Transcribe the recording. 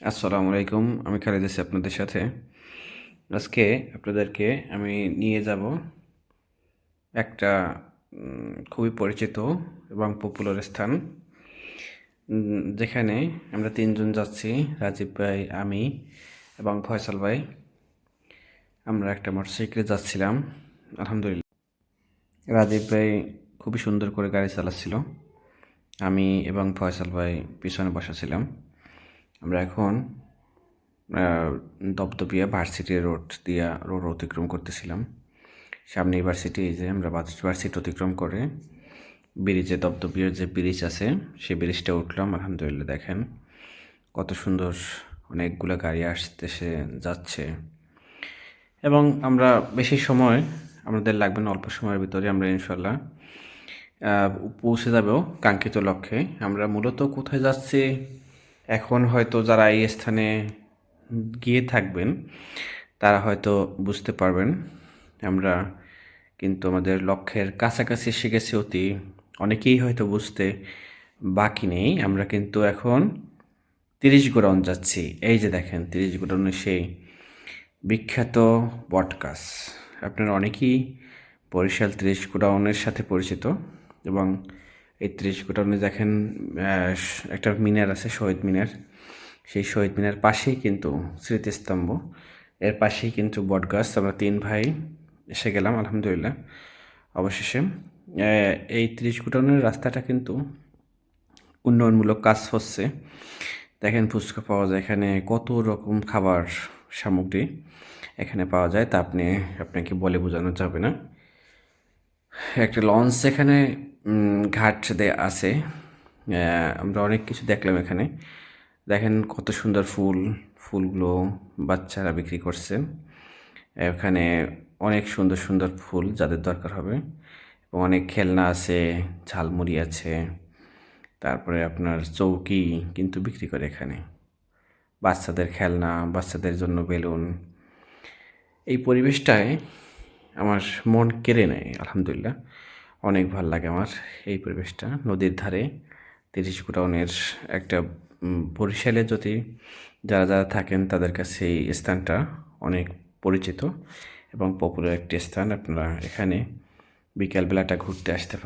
আসসালামু আলাইকুম। আমি খালিদ আছি আপনাদের সাথে। আজকে আপনাদেরকে আমি নিয়ে যাব একটা খুবই পরিচিত এবং পপুলার স্থান, যেখানে আমরা তিনজন যাচ্ছি। রাজীব ভাই, আমি এবং ফয়সাল ভাই। আমরা একটা মোটরসাইকেলে যাচ্ছিলাম। আলহামদুলিল্লাহ, রাজীব ভাই খুবই সুন্দর করে গাড়ি চালাচ্ছিল। আমি এবং ফয়সাল ভাই পিছনে বসা ছিলাম। আমরা এখন দপদপিয়া ভার্সিটি রোড অতিক্রম করতেছিলাম। সামনে ইউনিভার্সিটি, এই যে আমরা ভার্সিটি অতিক্রম করে ব্রিজে, দপদপিয়ার যে ব্রিজ আছে সেই ব্রিজটা উঠলাম। আলহামদুলিল্লাহ, দেখেন কত সুন্দর, অনেকগুলো গাড়ি আসতেছে যাচ্ছে। এবং আমরা বেশি সময় আমাদের লাগবে না, অল্প সময়ের ভিতরে আমরা ইনশাল্লাহ পৌঁছে যাব কাঙ্ক্ষিত লক্ষ্যে। আমরা মূলত কোথায় যাচ্ছি, এখন হয়তো যারা এই স্থানে গিয়ে থাকবেন তারা হয়তো বুঝতে পারবেন। আমরা কিন্তু আমাদের লক্ষ্যের কাছাকাছি এসে গেছি অতি, অনেকেই হয়তো বুঝতে বাকি নেই। আমরা কিন্তু এখন 30 গোডাউন যাচ্ছি। এই যে দেখেন 30 গোডাউনের সেই বিখ্যাত বটগাছ। আপনারা অনেকেই বরিশাল 30 গোডাউনের সাথে পরিচিত। এবং এই 30 গোডাউনে দেখেন একটা মিনার আছে, শহীদ মিনার। সেই শহীদ মিনার পাশেই কিন্তু স্মৃতিস্তম্ভ, এর পাশেই কিন্তু বটগাছ। আমরা 3 ভাই এসে গেলাম আলহামদুলিল্লাহ অবশেষে। এই 30 গোডাউনের রাস্তাটা কিন্তু উন্নয়নমূলক কাজ হচ্ছে। দেখেন ফুচকা পাওয়া যায় এখানে, কত রকম খাবার সামগ্রী এখানে পাওয়া যায়, তা আপনাকে বলে বোঝানো যাবে না। একটা লঞ্চ এখানে ঘাট আছে। আমরা অনেক কিছু দেখলাম এখানে। দেখেন কত সুন্দর ফুলগুলো বাচ্চারা বিক্রি করছে এখানে। অনেক সুন্দর সুন্দর ফুল যাদের দরকার হবে, এবং অনেক খেলনা আছে, ঝালমুড়ি আছে, তারপরে আপনার চৌকি কিন্তু বিক্রি করে এখানে, বাচ্চাদের খেলনা, বাচ্চাদের জন্য বেলুন। এই পরিবেশটায় আমার মন কেড়ে নেয় আলহামদুলিল্লাহ, অনেক ভালো লাগে আমার এই পরিবেশটা। নদীর ধারে 30 গোডাউনের একটা বরিশালে যদি যারা যারা থাকেন তাদের কাছে এই স্থানটা অনেক পরিচিত এবং পপুলার একটি স্থান। আপনারা এখানে বিকালবেলাটা ঘুরতে আসতে পারেন।